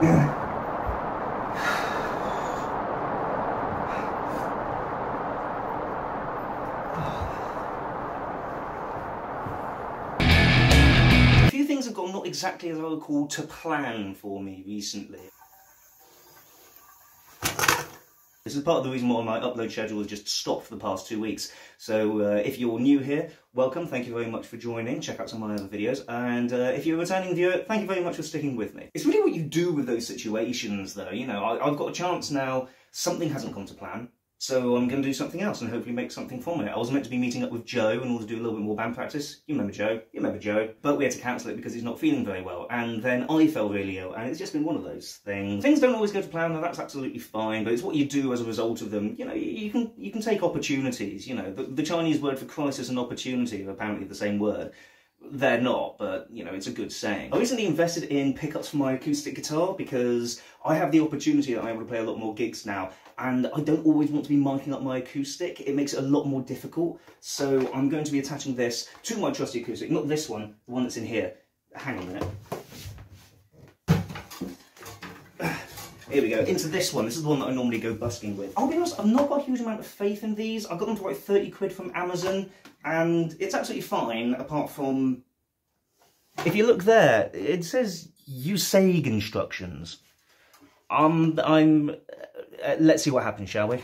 A few things have gone not exactly as I would call to plan for me recently. This is part of the reason why my upload schedule has just stopped for the past 2 weeks. So if you're new here, welcome, thank you very much for joining, check out some of my other videos, and if you're a returning viewer, thank you very much for sticking with me. It's really what you do with those situations though, you know, I've got a chance now, something hasn't gone to plan, so I'm going to do something else and hopefully make something from it. I was meant to be meeting up with Joe in order to do a little bit more band practice. You remember Joe, but we had to cancel it because he's not feeling very well, and then I fell really ill, and it's just been one of those things. Things don't always go to plan, that's absolutely fine, but it's what you do as a result of them. You know, you can take opportunities, you know. The Chinese word for crisis and opportunity are apparently the same word. They're not, but, you know, it's a good saying. I recently invested in pickups for my acoustic guitar because I have the opportunity that I'm able to play a lot more gigs now, and I don't always want to be miking up my acoustic. It makes it a lot more difficult, so I'm going to be attaching this to my trusty acoustic, not this one, the one that's in here. Hang on a minute. Here we go, into this one. This is the one that I normally go busking with. I'll be honest, I've not got a huge amount of faith in these. I got them for like 30 quid from Amazon, and it's absolutely fine, apart from... If you look there, it says USAG instructions. Let's see what happens, shall we?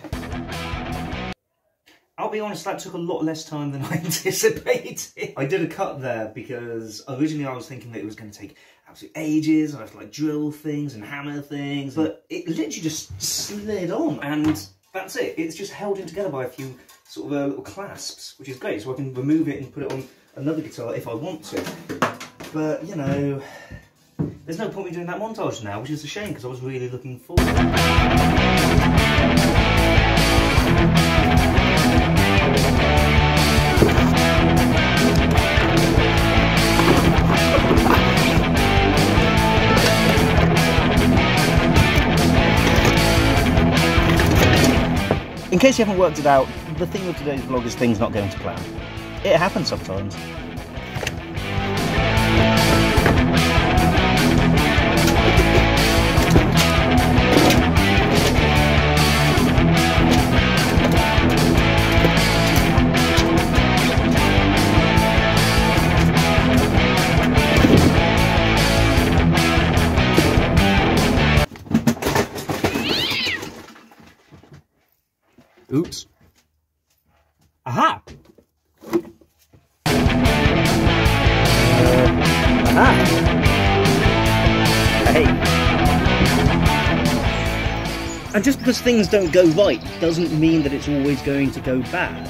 I'll be honest, that took a lot less time than I anticipated. I did a cut there because originally I was thinking that it was going to take absolute ages, I'd have to like drill things and hammer things, but it literally just slid on, and that's it. It's just held in together by a few sort of little clasps, which is great, so I can remove it and put it on another guitar if I want to. But, you know, there's no point in doing that montage now, which is a shame because I was really looking forward to it. In case you haven't worked it out, the theme of today's vlog is things not going to plan. It happens sometimes. Oops. Aha! Aha! Hey! And just because things don't go right doesn't mean that it's always going to go bad.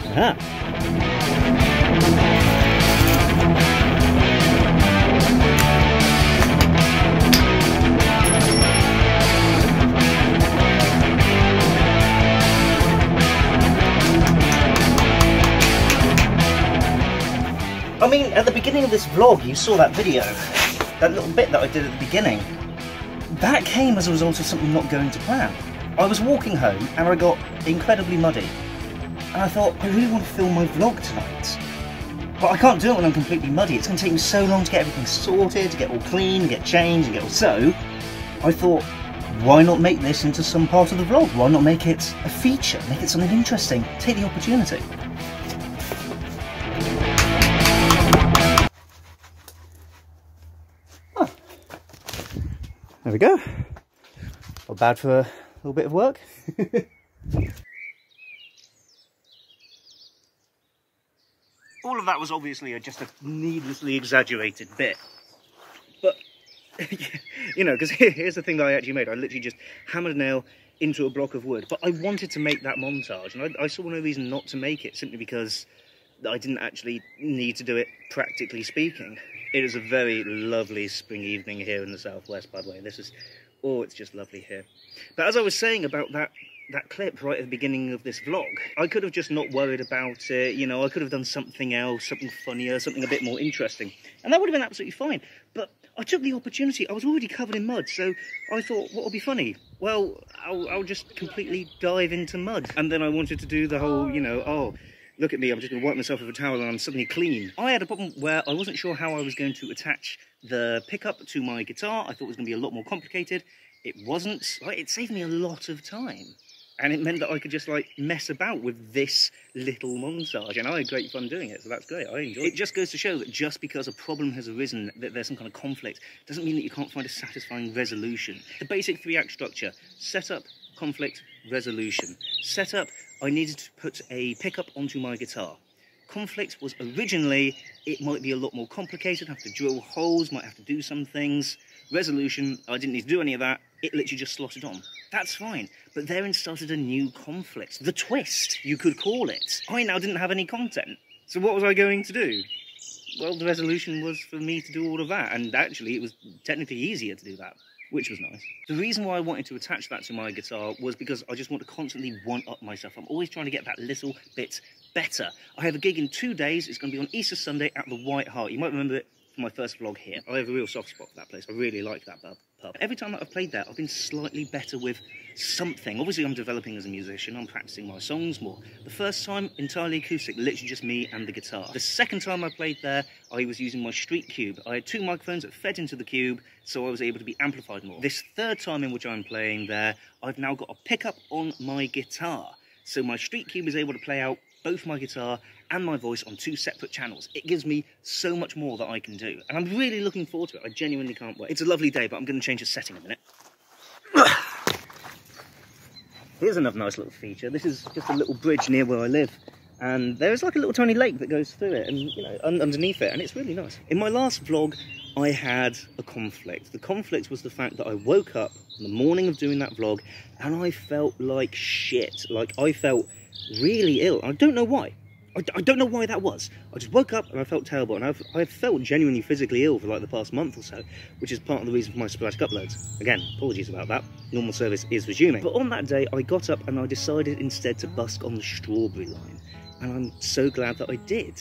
Aha! I mean, at the beginning of this vlog, you saw that video, that little bit that I did at the beginning. That came as a result of something not going to plan. I was walking home and I got incredibly muddy. And I thought, I really want to film my vlog tonight. But I can't do it when I'm completely muddy. It's going to take me so long to get everything sorted, to get all clean, get changed, and get all... So, I thought, why not make this into some part of the vlog? Why not make it a feature? Make it something interesting? Take the opportunity. There we go. Not bad for a little bit of work. All of that was obviously just a needlessly exaggerated bit. But, you know, because here's the thing that I actually made. I literally just hammered a nail into a block of wood. But I wanted to make that montage, and I saw no reason not to make it, simply because I didn't actually need to do it, practically speaking. It is a very lovely spring evening here in the southwest, by the way. This is, oh, it's just lovely here. But as I was saying about that clip right at the beginning of this vlog, I could have just not worried about it, you know, I could have done something else, something funnier, something a bit more interesting, and that would have been absolutely fine. But I took the opportunity. I was already covered in mud, so I thought, what will be funny? Well, I'll just completely dive into mud. And then I wanted to do the whole, you know, oh, Look at me, I'm just going to wipe myself with a towel and I'm suddenly clean. I had a problem where I wasn't sure how I was going to attach the pickup to my guitar. I thought it was going to be a lot more complicated. It wasn't. It saved me a lot of time. And it meant that I could just like mess about with this little montage, and I had great fun doing it, so that's great. I enjoyed it. It just goes to show that just because a problem has arisen, that there's some kind of conflict, doesn't mean that you can't find a satisfying resolution. The basic 3-act structure: setup, conflict, resolution. Setup, I needed to put a pickup onto my guitar. Conflict was originally, it might be a lot more complicated, have to drill holes, might have to do some things. Resolution, I didn't need to do any of that, it literally just slotted on. That's fine, but therein started a new conflict. The twist, you could call it. I now didn't have any content, so what was I going to do? Well, the resolution was for me to do all of that, and actually it was technically easier to do that, which was nice. The reason why I wanted to attach that to my guitar was because I just want to constantly one-up myself. I'm always trying to get that little bit better. I have a gig in 2 days. It's going to be on Easter Sunday at the White Hart. You might remember it from my first vlog here. I have a real soft spot for that place. I really like that pub. Every time that I've played there, I've been slightly better with something. Obviously, I'm developing as a musician. I'm practicing my songs more. The first time, entirely acoustic, literally just me and the guitar. The second time I played there, I was using my street cube. I had 2 microphones that fed into the cube, so I was able to be amplified more. This third time in which I'm playing there, I've now got a pickup on my guitar. So my street cube is able to play out both my guitar and my voice on 2 separate channels. It gives me so much more that I can do, and I'm really looking forward to it. I genuinely can't wait. It's a lovely day, but I'm going to change the setting a minute. Here's another nice little feature. This is just a little bridge near where I live, and there's like a little tiny lake that goes through it, and you know, underneath it, and it's really nice. In my last vlog, I had a conflict. The conflict was the fact that I woke up on the morning of doing that vlog, and I felt like shit. Like, I felt really ill. I don't know why. I don't know why that was. I just woke up and I felt terrible, and I've felt genuinely physically ill for like the past month or so, which is part of the reason for my sporadic uploads. Again, apologies about that. Normal service is resuming. But on that day, I got up and I decided instead to busk on the strawberry line, and I'm so glad that I did.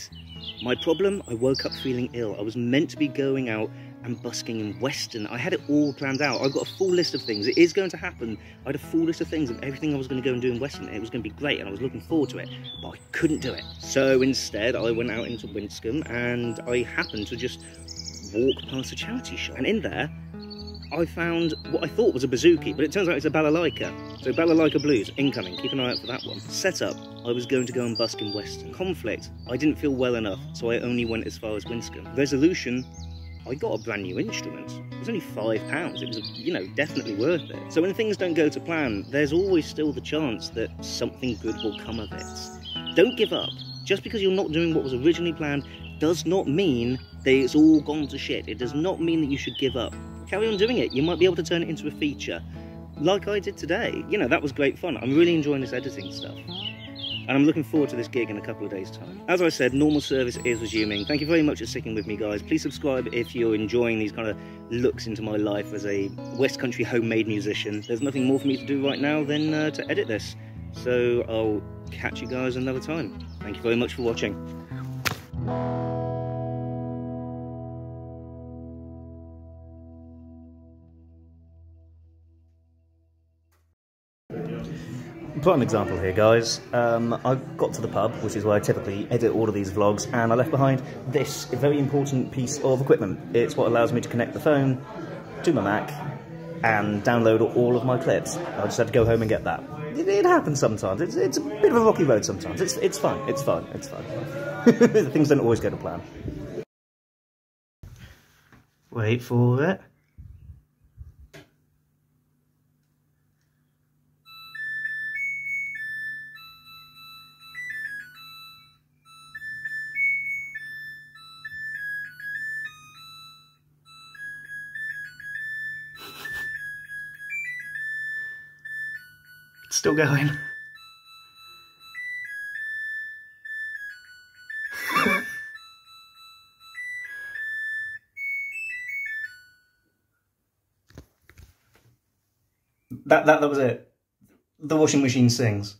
My problem, I woke up feeling ill. I was meant to be going out and busking in Weston. I had it all planned out. I've got a full list of things. It is going to happen. I had a full list of things of everything I was going to go and do in Weston. It was going to be great, and I was looking forward to it, but I couldn't do it. So instead, I went out into Winscombe, and I happened to just walk past a charity shop. And in there, I found what I thought was a bouzouki, but it turns out it's a balalaika. So balalaika blues, incoming. Keep an eye out for that one. Setup, I was going to go and busk in Weston. Conflict, I didn't feel well enough, so I only went as far as Winscombe. Resolution, I got a brand new instrument. It was only £5. It was, you know, definitely worth it. So when things don't go to plan, there's always still the chance that something good will come of it. Don't give up. Just because you're not doing what was originally planned does not mean that it's all gone to shit. It does not mean that you should give up. Carry on doing it. You might be able to turn it into a feature, like I did today. You know, that was great fun. I'm really enjoying this editing stuff, and I'm looking forward to this gig in a couple of days' time. As I said, normal service is resuming. Thank you very much for sticking with me, guys. Please subscribe if you're enjoying these kind of looks into my life as a West Country homemade musician. There's nothing more for me to do right now than to edit this. So I'll catch you guys another time. Thank you very much for watching. Prime example here, guys. I got to the pub, which is where I typically edit all of these vlogs, and I left behind this very important piece of equipment. It's what allows me to connect the phone to my Mac and download all of my clips. I just had to go home and get that. It happens sometimes. It's a bit of a rocky road sometimes. It's fun. It's fun. It's fun. Things don't always go to plan. Wait for it. It's still going. That was it. The washing machine sings.